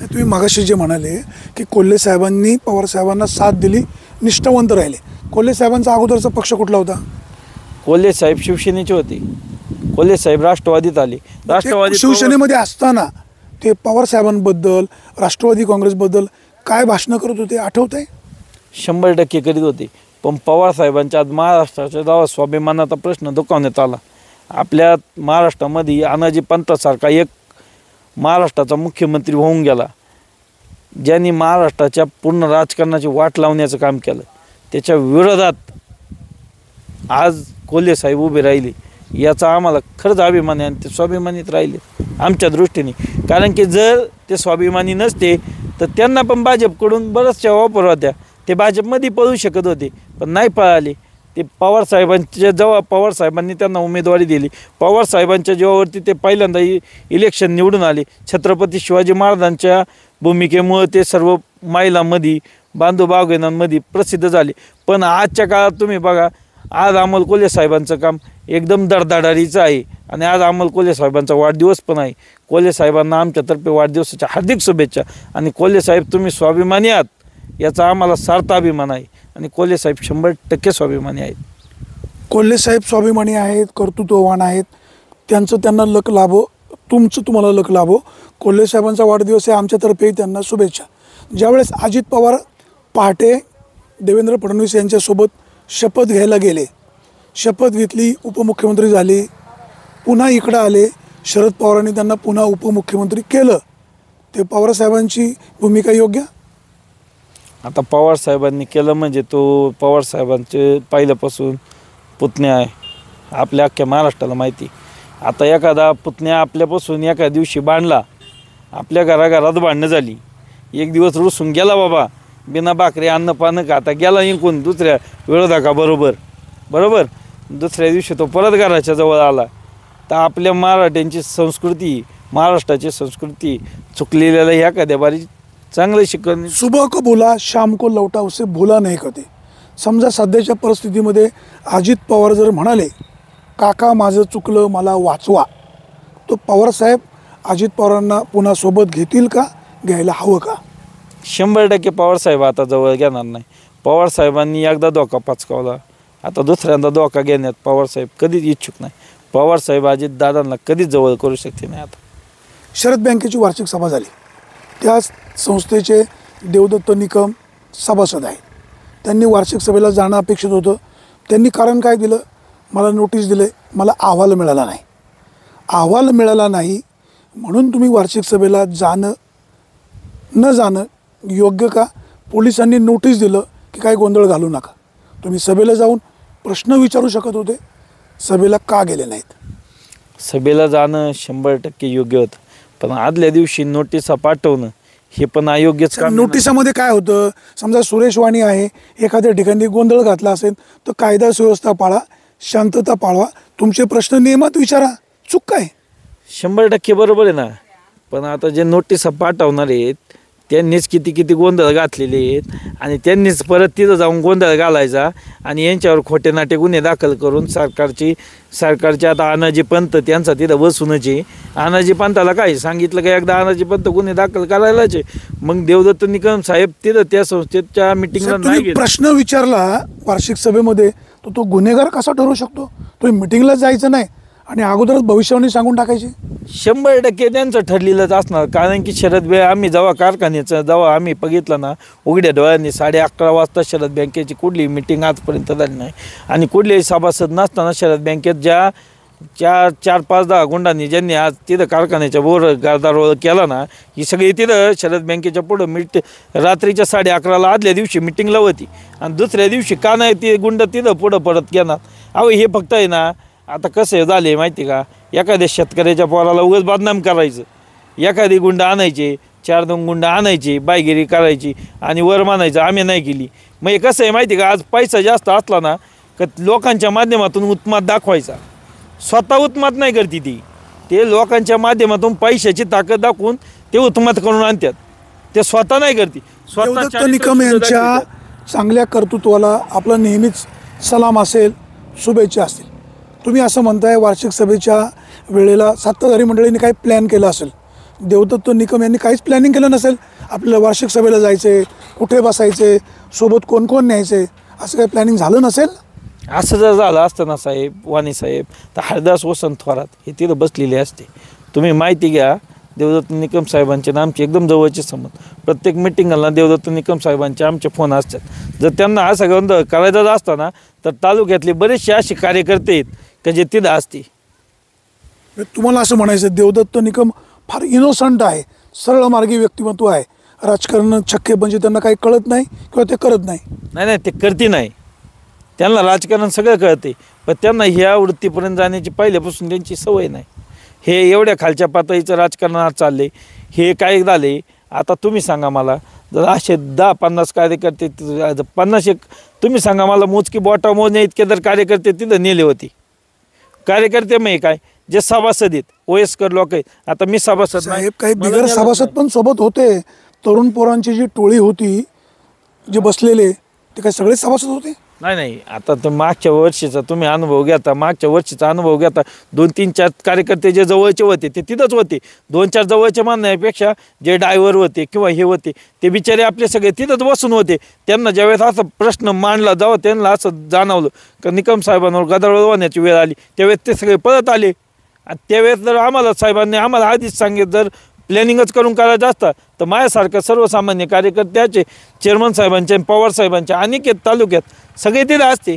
तुम्ही मागाशी जे म्हणाले की कोल्हे साहेबांनी पवार साहेबांना साथ दिली, निष्ठावंत राहिले. कोल्हे साहेबांचा अगोदरचा पक्ष कुठला होता? कोल्हे साहेब शिवसेनेचे होते. कोल्हे साहेब राष्ट्रवादीत आले. राष्ट्रवादी शिवसेनेमध्ये असताना ते पवार साहेबांबद्दल, राष्ट्रवादी काँग्रेसबद्दल काय भाषणं करत होते आठवत आहे? 100% करीत होते. पण पवार साहेबांच्या आज महाराष्ट्राच्या जेव्हा स्वाभिमानाचा प्रश्न दुखावण्यात आला, आपल्या महाराष्ट्रामध्ये अनाजी पंतासारखा एक महाराष्ट्राचा मुख्यमंत्री होऊन गेला, ज्यांनी महाराष्ट्राच्या पूर्ण राजकारणाची वाट लावण्याचं काम केलं, त्याच्या विरोधात आज कोल्हे साहेब उभे राहिले. याचा आम्हाला खरंच अभिमान आहे आणि ते स्वाभिमानीत राहिले आमच्या दृष्टीने. कारण की जर ते स्वाभिमानी नसते तर त्यांना पण भाजपकडून बऱ्याचशा ऑफर होत्या, ते भाजपमध्ये पळू शकत होते पण नाही पळाले. ते पवार साहेबांच्या जेव्हा पवार साहेबांनी त्यांना उमेदवारी दिली, पवार साहेबांच्या जीवावरती ते पहिल्यांदा इलेक्शन निवडून आले. छत्रपती शिवाजी महाराजांच्या भूमिकेमुळे ते सर्व महिलांमध्ये, बांधव भावगीनांमध्ये प्रसिद्ध झाले. पण आजच्या काळात तुम्ही बघा, आज अमोल कोल्हे साहेबांचं काम एकदम दडदडारीचं आहे आणि आज अमोल कोल्हे साहेबांचा वाढदिवस पण आहे. कोल्हे साहेबांना आमच्यातर्फे वाढदिवसाच्या हार्दिक शुभेच्छा. आणि कोल्हे साहेब तुम्ही स्वाभिमानी आहात याचा आम्हाला सार्थ अभिमान आहे आणि कोल्हे साहेब 100% स्वाभिमानी आहेत. कोल्हे साहेब स्वाभिमानी आहेत, कर्तृत्ववान आहेत, त्यांना लक लाभो, तुमचं तुम्हाला लक लाभो. कोल्हे साहेबांचा वाढदिवस आहे, आमच्यातर्फे त्यांना शुभेच्छा. ज्यावेळेस अजित पवार पहाटे देवेंद्र फडणवीस यांच्यासोबत शपथ घ्यायला गेले, शपथ घेतली, उपमुख्यमंत्री झाली, पुन्हा इकडं आले, शरद पवारांनी त्यांना पुन्हा उपमुख्यमंत्री केलं, ते पवारसाहेबांची भूमिका योग्य? आता पवार साहेबांनी केलं म्हणजे तो पवार साहेबांचे पहिल्यापासून पुतण्या आहे, आपल्या अख्ख्या महाराष्ट्राला माहिती. आता एखादा पुतण्या आपल्यापासून एका दिवशी बांधला, आपल्या घराघरात भांडणं झाली, एक दिवस रुसून गेला बाबा, बिना भाकरी अन्न पानं खाता गेला इंकून दुसऱ्या बरोबर दुसऱ्या दिवशी तो परत घराच्या जवळ आला. तर आपल्या मराठ्यांची संस्कृती, महाराष्ट्राची संस्कृती चुकलेल्याला ह्या एखाद्या बारी चांगलं शिकवण. सुबह को बोला शाम को लौटा उसे भुला नाही कधी. समजा सध्याच्या परिस्थितीमध्ये अजित पवार जर म्हणाले काका माझं चुकलं मला वाचवा, तो पवारसाहेब अजित पवारांना पुन्हा सोबत घेतील का, घ्यायला हवं का? 100% पवारसाहेब आता जवळ घेणार नाही. पवारसाहेबांनी एकदा धोका पचकावला, आता दुसऱ्यांदा धोका घेण्यात पवारसाहेब कधीच इच्छुक नाही. पवारसाहेब अजित दादांना कधीच जवळ करू शकते नाही. आता शरद बँकेची वार्षिक सभा झाली, त्या संस्थेचे देवदत्त निकम सभासद आहेत. त्यांनी वार्षिक सभेला जाणं अपेक्षित होतं. त्यांनी कारण काय दिलं, मला नोटीस दिले, मला अहवाल मिळाला नाही. अहवाल मिळाला नाही म्हणून तुम्ही वार्षिक सभेला न जाणं योग्य का? पोलिसांनी नोटीस दिलं की काय गोंधळ घालू नका, तुम्ही सभेला जाऊन प्रश्न विचारू शकत होते, सभेला का गेले नाहीत? सभेला जाणं 100% योग्य होतं, पण आदल्या दिवशी नोटिसा पाठवणं हे पण अयोग्यच काम. नोटिसामध्ये काय होतं, समजा सुरेश वाणी आहे, एखाद्या ठिकाणी गोंधळ घातला असेल तर कायदा सुव्यवस्था पाळा, शांतता पाळवा, तुमचे प्रश्न नियमात विचारा, चूक काय? 100% बरोबर आहे ना. पण आता जे नोटिसा पाठवणार आहेत त्यांनीच किती गोंधळ घातलेले आहेत आणि त्यांनीच परत तिथं जाऊन गोंधळ घालायचा आणि यांच्यावर खोटे नाटे गुन्हे दाखल करून सरकारचे आता अनाजी पंत त्यांचा तिथं बसूनच आहे. अनाजी पंताला काय सांगितलं का, एकदा अनाजी पंत गुन्हे दाखल करायलाच आहे. मग देवदत्त निकम साहेब तिथं त्या संस्थेच्या मिटिंगला नाही गेले. प्रश्न विचारला वार्षिक सभेमध्ये तर तो गुन्हेगार कसा ठरू शकतो? तुम्ही मिटिंगला जायचं नाही आणि अगोदरच भविष्यवाणी सांगून टाकायची. 100% त्यांचं ठरलेलंच असणार. कारण की आम्ही जेव्हा आम्ही बघितलं ना उघड्या डोळ्यांनी 11:30 वाजता शरद बँकेची कुठली मिटिंग आजपर्यंत झाली नाही आणि कुठलेही सभासद नसताना शरद बँकेत ज्या 4-5-10 गुंडांनी ज्यांनी आज तिथं कारखान्याच्या गारदारोळ केला ना, ही सगळी तिथं शरद बँकेच्या पुढं रात्रीच्या 11:30ला आदल्या दिवशी मिटिंगला होती आणि दुसऱ्या दिवशी का नाही ते गुंड तिथं पुढं परत घेणार? अहो हे फक्त आहे ना, आता कसं झाले माहिती का, एखाद्या शेतकऱ्याच्या पोराला उगाच बदनाम करायचं, एखादी गुंड आणायचे, 4-2 गुंड आणायची, बायगिरी करायची आणि वर मानायचं आम्ही नाही केली. मग हे कसं आहे माहिती का, आज पैसा जास्त असला ना का लोकांच्या माध्यमातून उत्मात दाखवायचा, स्वतः उत्मात नाही करते ते लोकांच्या माध्यमातून पैशाची ताकद दाखवून ते उत्मात करून आणतात, ते स्वतः नाही करते. देवदत्त निकम यांच्या चांगल्या कर्तृत्वाला आपला नेहमीच सलाम असेल, शुभेच्छा असतील. तुम्ही असं म्हणताय वार्षिक सभेच्या वेळेला सत्ताधारी मंडळींनी काही प्लॅन केला असेल, देवदत्त निकम यांनी काहीच प्लॅनिंग केलं नसेल. आपल्याला वार्षिक सभेला जायचे, कुठे बसायचे, सोबत कोण कोण न्यायचे, असं काही प्लॅनिंग झालं नसेल. असं जर झालं असतं ना साहेब, वाणी साहेब, तर हरदास वसंत थोरात हे तिथं बसलेले असते. तुम्ही माहिती घ्या, देवदत्त निकम साहेबांचे ना आमचे एकदम जवळचे संबंध. प्रत्येक मिटिंगला देवदत्त निकम साहेबांचे आमचे फोन असतात. जर त्यांना असा गोंधळ करायचाच असता ना तर तालुक्यातले बरेचसे असे कार्यकर्ते आहेत की जे तिथं असते. तुम्हाला असं म्हणायचं देवदत्त निकम फार इनोसंट आहे, सरळ मार्गी व्यक्तिमत्व आहे, राजकारण छक्के म्हणजे त्यांना काही कळत नाही किंवा ते करत नाही. नाही ते करते नाही, त्यांना राजकारण सगळं कळते, पण त्यांना ह्या वृत्तीपर्यंत जाण्याची पहिल्यापासून त्यांची सवय नाही. हे एवढ्या खालच्या पातळीचं राजकारण आज चालले, हे काय झाले. आता तुम्ही सांगा मला, जर असे 10-50 कार्यकर्ते 50 तुम्ही सांगा मला, मोजकी बोटा मोजणे इतके जर कार्यकर्ते तिथं नेले होते, कार्यकर्ते मग काय जे सभासद आहेत, वयस्कर लोक आहेत. आता मी सभासद साहेब, काही बिगर सभासद पण सोबत होते. तरुण पोरांची जी टोळी होती जे बसलेले, ते काय सगळे सभासद होते? नाही आता तर मागच्या वर्षीचा तुम्ही अनुभव घेता, मागच्या वर्षीचा अनुभव घेता, 2-3-4 कार्यकर्ते जे जवळचे होते ते तिथंच होते. 2-4 जवळचे म्हणण्यापेक्षा जे ड्रायव्हर होते किंवा हे होते ते बिचारे आपले सगळे तिथंच बसून होते. त्यांना ज्यावेळेस असा प्रश्न मांडला जावं त्यांना असं जाणवलं का निकम साहेबांवर गदारोळ होण्याची वेळ आली, त्यावेळेस ते सगळे पळत आले. आणि त्यावेळेस जर आम्हाला साहेबांनी आम्हाला आधीच सांगितलं, जर प्लॅनिंगच करून करायचं असतं तर माझ्यासारखं सर्वसामान्य कार्यकर्त्याचे चेअरमन साहेबांचे पवार साहेबांचे अनेक तालुक्यात सगळे तिथं असते.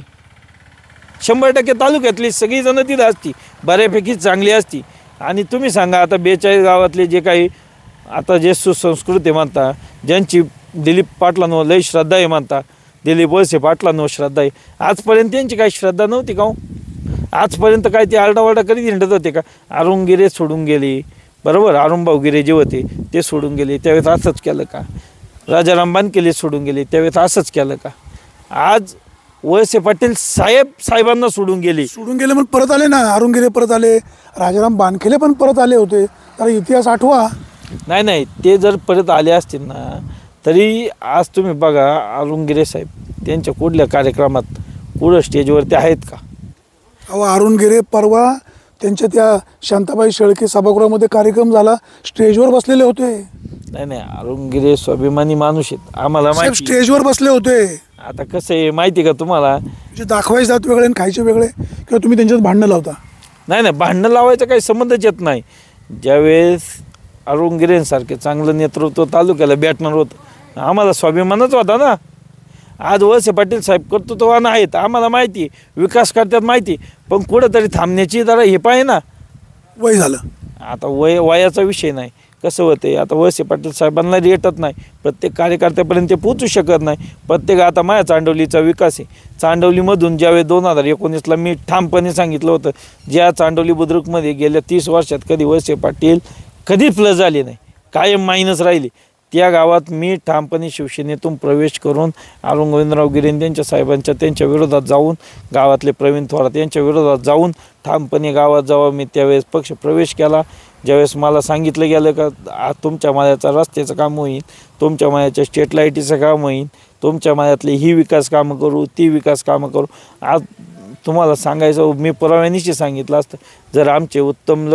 100% तालुक्यातली सगळी जणं तिथं असती, बऱ्यापैकी चांगली असती. आणि तुम्ही सांगा आता 42 गावातले जे काही आता जे सुसंस्कृती म्हणता, ज्यांची दिलीप पाटलांवर लई श्रद्धा आहे म्हणता, दिलीप वळसे पाटलांवर श्रद्धा आहे, आजपर्यंत त्यांची काही श्रद्धा नव्हती का हो? आजपर्यंत काय ते आरडाओरडा करीत हिंडत होते का? अरुणगिरे सोडून गेले, बरोबर, अरुणभाऊ गिरे जे होते ते सोडून गेले, त्यावेळेस असंच केलं का? राजाराम बानकेले सोडून गेले, त्यावेळेस असंच केलं का? आज वळसे पाटील साहेबांना सोडून गेले मग परत आले ना, अरुणगिरे परत आले, राजाराम बानखेले पण परत आले होते. तर इतिहास आठवा. नाही ते जर परत आले असतील ना तरी आज तुम्ही बघा अरुणगिरे साहेब त्यांच्या कुठल्या कार्यक्रमात कुठं स्टेजवरती आहेत का? अहो अरुणगिरे परवा त्यांच्या त्या शांताबाई शेळके सभागृहामध्ये कार्यक्रम झाला, स्टेजवर बसलेले होते. नाही अरुणगिरे स्वाभिमानी माणूस आहेत, आम्हाला साहेब माहिती. स्टेजवर बसले होते. आता कसं आहे माहिती का तुम्हाला, जे दाखवायचे जात वेगळे आणि खायचे वेगळे, किंवा तुम्ही त्यांच्यात भांडणं लावता? नाही भांडणं लावायचा काही संबंधच येत नाही. ज्यावेळेस अरुणगिरेंसारखे चांगलं नेतृत्व तालुक्याला भेटणार होतं, आम्हाला स्वाभिमानच होता ना. आज वळसे पाटील साहेब कर्तृत्ववान आहेत, आम्हाला माहिती, विकास करतात माहिती, पण कुठंतरी थांबण्याची जरा हे पाहिजे ना. वय झालं आता वयाचा विषय नाही. कसं होते आता वळसे पाटील साहेबांना रेटत नाही, प्रत्येक कार्यकर्त्यापर्यंत ते पोचू शकत नाही. प्रत्येक आता माझ्या चांडवलीचा विकास आहे, चांडवलीमधून ज्यावेळेस 2019ला मी ठामपणे सांगितलं होतं, ज्या चांडवली बुद्रुकमध्ये गेल्या 30 वर्षात कधी वळसे पाटील कधीच प्लस झाले नाही, कायम मायनस राहिले, त्या गावात मी ठामपणे शिवसेनेतून प्रवेश करून अरुण गोविंदराव गिरे त्यांच्या विरोधात जाऊन, गावातले प्रवीण थोरात यांच्या विरोधात जाऊन ठामपणे गावात जेव्हा मी त्यावेळेस पक्ष प्रवेश केला, ज्यावेळेस मला सांगितलं गेलं का तुमच्या माळ्याचा रस्त्याचं काम होईल, तुमच्या माळ्याच्या स्ट्रीट लाईटीचं काम होईल, तुमच्या माळ्यातली ही विकास कामं करू, ती विकास कामं करू. आज तुम्हाला सांगायचं मी पुराव्यानिशी सांगितलं असतं, जर आमचे उत्तम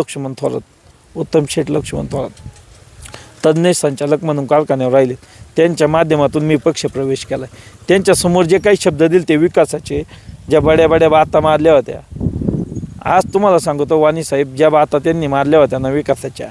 शेठ लक्ष्मण थोरात तज्ज्ञ संचालक म्हणून कारखान्यावर राहिले, त्यांच्या माध्यमातून मी पक्ष प्रवेश केला. त्यांच्यासमोर जे काही शब्द दिले ते विकासाचे, ज्या बड्या बाता मारल्या होत्या, आज तुम्हाला सांगतो वाणी साहेब ज्या बाता त्यांनी मारल्या होत्या ना विकासाच्या,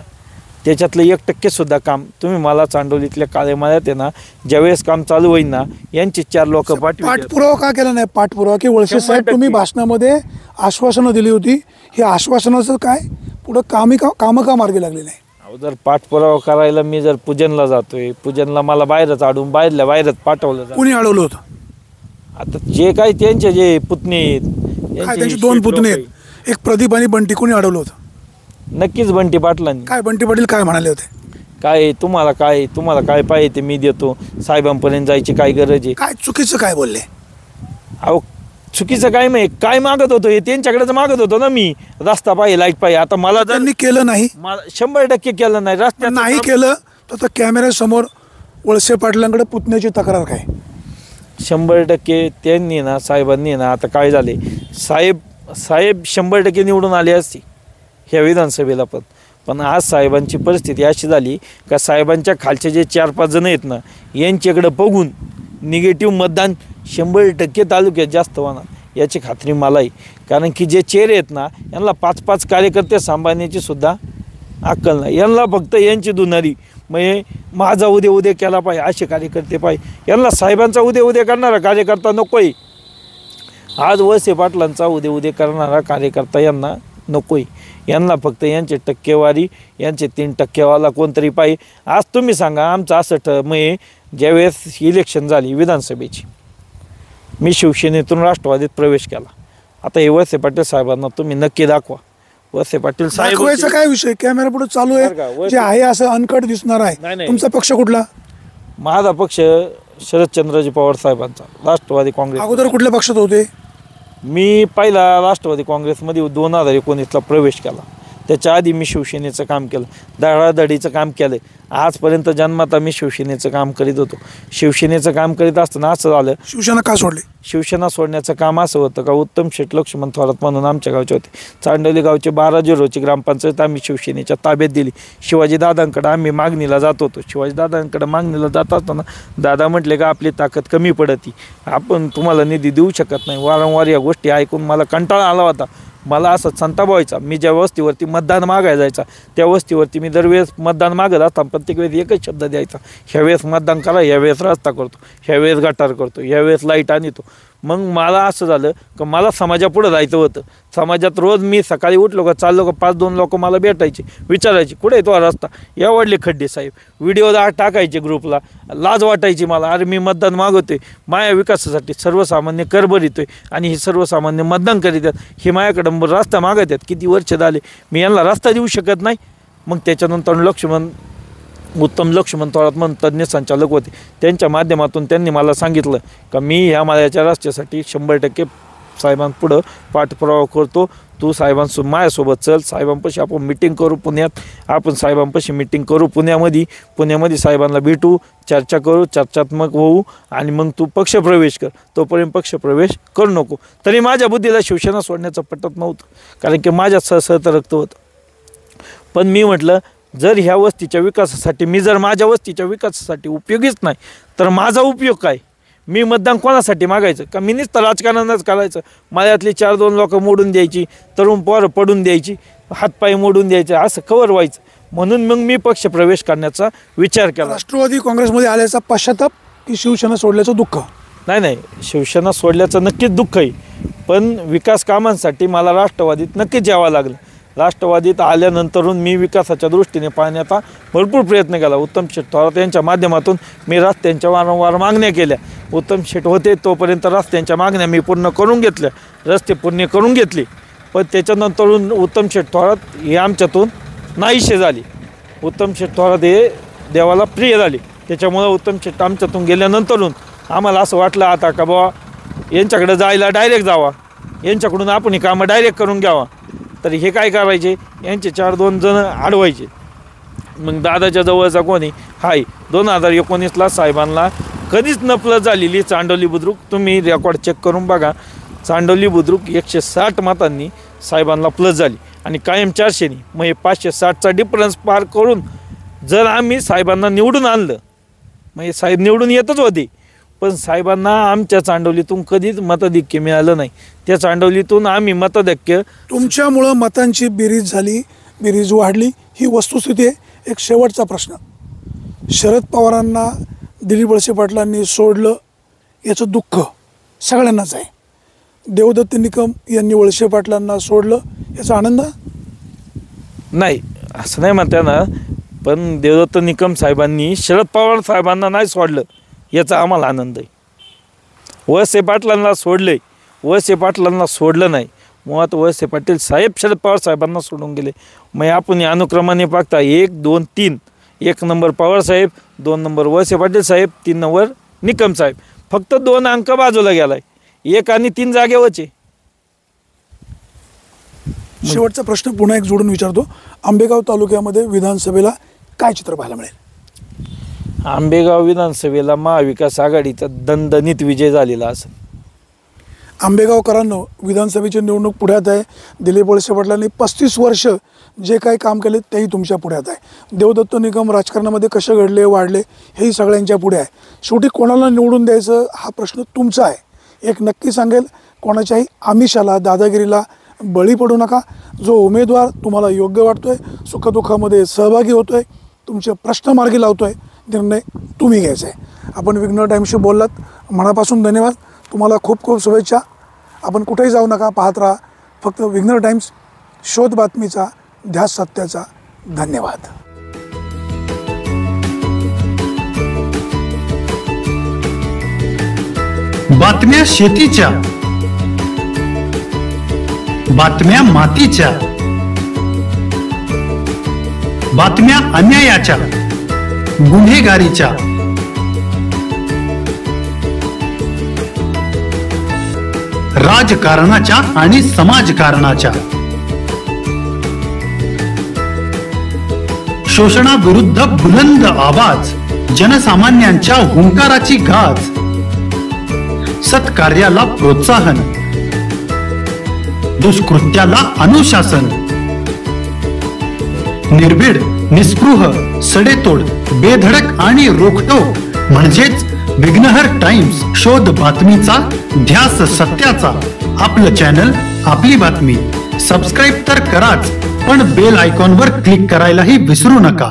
त्याच्यातलं 1% सुद्धा काम तुम्ही मला चांडोलीतल्या काळेमाळ्यात आहे ना, ज्यावेळेस काम चालू होईल ना, यांची 4 लोक पाठपुरावा का केला नाही? पाठपुरावा की वळसे साहेब तुम्ही भाषणामध्ये आश्वासनं दिली होती, हे आश्वासनाचं काय पुढं कामं का मार्गी लागले नाही? जर पाठपुरावा करायला मी जर पूजनला जातोय, पूजनला मला बाहेरच आडून बाहेरच पाठवलं जातं. कुणी अडवलं होतं? आता जे काही त्यांचे जे पुतणे आहेत, त्यांचे 2 पुतणे आहेत, एक प्रदीप आणि बंटी, कोणी अडवलं होतं? नक्कीच बंटी पाटलांनी. काय बंटी पाटील काय म्हणाले होते? तुम्हाला काय पाहिजे ते मी देतो, साहेबांपर्यंत जायची काय गरज आहे? काय चुकीचं काय बोलले? अहो चुकीचं काय नाही, काय मागत होतो हे त्यांच्याकडेच मागत होतो ना मी, रस्ता पाहिजे, लाईट पाहिजे. आता मला त्यांनी केलं नाही, 100% केलं नाही. रस्त्यात नाही केलं तर कॅमेऱ्यासमोर वळसे पाटलांकडे पुतण्याची तक्रार काय? 100% त्यांनी ना, साहेबांनी ना, आता काय झाले, साहेब 100% निवडून आले असते ह्या विधानसभेला, पण आज साहेबांची परिस्थिती अशी झाली का साहेबांच्या खालचे जे 4-5 जण आहेत ना, यांच्याकडे बघून निगेटिव्ह मतदान 100% तालुक्यात जास्त होणार याची खात्री मला आहे. कारण की जे चेहरे आहेत ना, यांना 5-5 कार्यकर्ते सांभाळण्याची सुद्धा अक्कल नाही. यांना फक्त यांची दुनारी, म्हणजे माझा उद्या केला पाहिजे असे कार्यकर्ते पाहिजे, यांना साहेबांचा उद्या करणारा कार्यकर्ता नको आहे. आज वळसे पाटलांचा उद्या करणारा कार्यकर्ता यांना नको आहे. यांना फक्त यांचे टक्केवारी, यांचे 3% कोणतरी पाहिजे. आज तुम्ही सांगा, आमचं असं म्हणजे ज्यावेळेस इलेक्शन झाली विधानसभेची, मी शिवसेनेतून राष्ट्रवादीत प्रवेश केला. आता हे वळसे पाटील साहेबांना तुम्ही नक्की दाखवा. वळसे पाटील साहेब दाखवायचा काय विषय? कॅमेरा पुढे चालू आहे, जे आहे असं अनकट दिसणार आहे. तुमचा पक्ष कुठला? माझा पक्ष शरदचंद्रजी पवार साहेबांचा, राष्ट्रवादी काँग्रेस. अगोदर कुठल्या पक्षात होते? मी पहिला राष्ट्रवादी काँग्रेसमध्ये 2019ला प्रवेश केला. त्याच्या आधी मी शिवसेनेचं काम केलं, धडाधडीचं काम केलं. आजपर्यंत जन्मात मी शिवसेनेचं काम करीत होतो. शिवसेनेचं काम करीत असताना असं झालं. शिवसेना का सोडली? शिवसेना सोडण्याचं काम असं होतं का उत्तम शेठ लक्ष्मण थोरात म्हणून आमच्या गावचे होते. चांडोली गावचे 12-0ची ग्रामपंचायत आम्ही शिवसेनेच्या ताब्यात दिली. शिवाजीदादांकडे आम्ही मागणीला जात होतो. शिवाजीदादांकडे मागणीला जात असताना दादा म्हटले का आपली ताकद कमी पडती, आपण तुम्हाला निधी देऊ शकत नाही. वारंवार या गोष्टी ऐकून मला कंटाळा आला होता. मला असं संताप व्हायचा. मी ज्या वस्तीवरती मतदान मागायला जायचा त्या वस्तीवरती मी दरवेळेस मतदान मागत असताना प्रत्येक वेळेस एकच शब्द द्यायचा, ह्यावेळेस मतदान करा, ह्यावेळेस रस्ता करतो, ह्यावेळेस गटार करतो, ह्यावेळेस लाईट आणतो. मग मला असं झालं का मला समाजापुढं जायचं होतं. समाजात रोज मी सकाळी उठलो का चाललो का 5-2 लोक मला भेटायचे, विचारायचे कुठे आहे तो रस्ता, या वाढले खड्डे साहेब, व्हिडिओ टाकायचे ग्रुपला. लाज वाटायची मला, अरे मी मतदान मागवतोय माझ्या विकासासाठी, सर्वसामान्य कर भरितोय आणि हे सर्वसामान्य मतदान करीत आहेत, हे माझ्याकडं रस्ता मागत आहेत. किती वर्ष झाले मी यांना रस्ता देऊ शकत नाही. मग त्याच्यानंतर उत्तम लक्ष्मण थोरात म्हणून तज्ज्ञ संचालक होते, त्यांच्या माध्यमातून त्यांनी मला सांगितलं का मी ह्या माझ्याच्या रस्त्यासाठी 100% साहेबांपुढं पाठपुरावा करतो, तू माझ्यासोबत चल, साहेबांपाशी आपण मिटिंग करू पुण्यात, आपण साहेबांपाशी मिटिंग करू पुण्यामध्ये साहेबांना भेटू, चर्चा करू, चर्चात्मक होऊ आणि मग तू पक्षप्रवेश कर, तोपर्यंत पक्षप्रवेश करू नको. तरी माझ्या बुद्धीला शिवसेना सोडण्याचं पटत नव्हतं, कारण की माझ्या सहसहत रक्त होतं. पण मी म्हटलं जर ह्या वस्तीच्या विकासासाठी माझ्या वस्तीच्या विकासासाठी उपयोगीच नाही तर माझा उपयोग काय? मी मतदान कोणासाठी मागायचं का? मी नुसतं राजकारणच करायचं, माझ्यातली 4-2 लोक मोडून द्यायची, तरुण पोरं पडून द्यायची, हातपाय मोडून द्यायचे, असं कवर व्हायचं. म्हणून मग मी पक्षप्रवेश करण्याचा विचार केला. राष्ट्रवादी काँग्रेसमध्ये आल्याचा पश्चाताप की शिवसेना सोडल्याचं दुःख? नाही, शिवसेना सोडल्याचं नक्कीच दुःख आहे, पण विकास कामांसाठी मला राष्ट्रवादीत नक्कीच यावं लागलं. राष्ट्रवादीत आल्यानंतरून मी विकासाच्या दृष्टीने पाहण्याचा भरपूर प्रयत्न केला. उत्तम शेठ थोरात यांच्या माध्यमातून मी रस्त्यांच्या वारंवार मागण्या केल्या. उत्तम शेठ होते तोपर्यंत रस्त्यांच्या मागण्या मी पूर्ण करून घेतल्या, रस्ते पूर्ण करून घेतले. पण त्याच्यानंतरून उत्तम शेठ थोरात हे आमच्यातून नाहीसे झाले. उत्तम शेठ थोरात हे देवाला प्रिय झाले. त्याच्यामुळं उत्तम शेठ आमच्यातून गेल्यानंतरून आम्हाला असं वाटलं आता का बाबा यांच्याकडे जायला डायरेक्ट जावा, यांच्याकडून आपण ही कामं डायरेक्ट करून घ्यावा. तर हे काय करायचे, यांचे 4-2 जण अडवायचे. मग दादाच्या जवळचा कोणी हाय 2019ला साहेबांना कधीच न प्लस झालेली चांडोली बुद्रुक, तुम्ही रेकॉर्ड चेक करून बघा, चांडोली बुद्रुक 160 मतांनी साहेबांना प्लस झाली आणि कायम 400नी. मग हे 560चा डिफरन्स पार करून जर आम्ही साहेबांना निवडून आणलं, मग हे साहेब निवडून येतच होते, पण साहेबांना आमच्या चांडोलीतून कधीच मतधिक्य मिळालं नाही. त्या चांडोलीतून आम्ही मतधिक्य, तुमच्यामुळं मतांची बेरीज झाली, बेरीज वाढली, ही वस्तुस्थिती आहे. एक शेवटचा प्रश्न, शरद पवारांना दिलीप वळसे पाटलांनी सोडलं याचं दुःख सगळ्यांनाच आहे. देवदत्त निकम यांनी वळसे पाटलांना सोडलं याचा आनंद नाही, असं नाही म्हणता ना, पण देवदत्त निकम साहेबांनी शरद पवार साहेबांना नाही सोडलं याचा आम्हाला आनंद आहे. वळसे पाटलांना सोडले, वळसे पाटलांना सोडलं नाही. मुळात वळसे पाटील साहेब शरद पवार साहेबांना सोडून गेले. मग आपण या अनुक्रमाने पाहता 1, 2, 3, 1 नंबर पवार साहेब, 2 नंबर वळसे पाटील साहेब, 3 नंबर निकम साहेब. फक्त 2 अंक बाजूला गेलाय, 1 आणि 3 जागेवरचे. शेवटचा प्रश्न पुन्हा एक जोडून विचारतो, आंबेगाव तालुक्यामध्ये विधानसभेला काय चित्र पाहायला मिळेल? आंबेगाव विधानसभेला महाविकास आघाडीचा दणदणीत विजय झालेला असेल. आंबेगावकरांनो, विधानसभेची निवडणूक पुढ्यात आहे. दिलीप वळसे पाटलांनी 35 वर्ष जे काही काम केले तेही तुमच्या पुढ्यात आहे. देवदत्त निकम राजकारणामध्ये कसे घडले वाढले हेही सगळ्यांच्या पुढे आहे. शेवटी कोणाला निवडून द्यायचं हा प्रश्न तुमचा आहे. एक नक्की सांगेल, कोणाच्याही आमिषाला दादागिरीला बळी पडू नका. जो उमेदवार तुम्हाला योग्य वाटतोय, सुखदुःखामध्ये सहभागी होतोय, तुमचे प्रश्न मार्गी लावतोय, निर्णय तुम्ही घ्यायचा आहे. आपण विघ्नर टाईमशी बोललात, मनापासून धन्यवाद. तुम्हाला खूप खूप शुभेच्छा. आपण कुठेही जाऊ नका, पाहत राहा फक्त विघ्नर टाइम्स, शोध बातमीचा, ध्यास सत्याचा. धन्यवाद. बातम्या शेतीच्या, बातम्या मातीच्या, बातम्या अन्यायाच्या, गुन्हेगारीच्या, राजकारणाच्या आणि समाजकारणाच्या, शोषणाविरुद्ध बुलंद आवाज, जनसामान्यांच्या हुंकाराची गाज, सत्कार्याला प्रोत्साहन, दुष्कृत्याला अनुशासन, निर्भीड, निस्पृह, सडेतोड, बेधडक आणि रोखटोक म्हणजेच विघ्नहर टाइम्स. शोध बातमीचा, ध्यास सत्याचा. आपलं चॅनल, आपली बातमी. सबस्क्राईब तर कराच, पण बेल आयकॉनवर क्लिक करायलाही विसरू नका.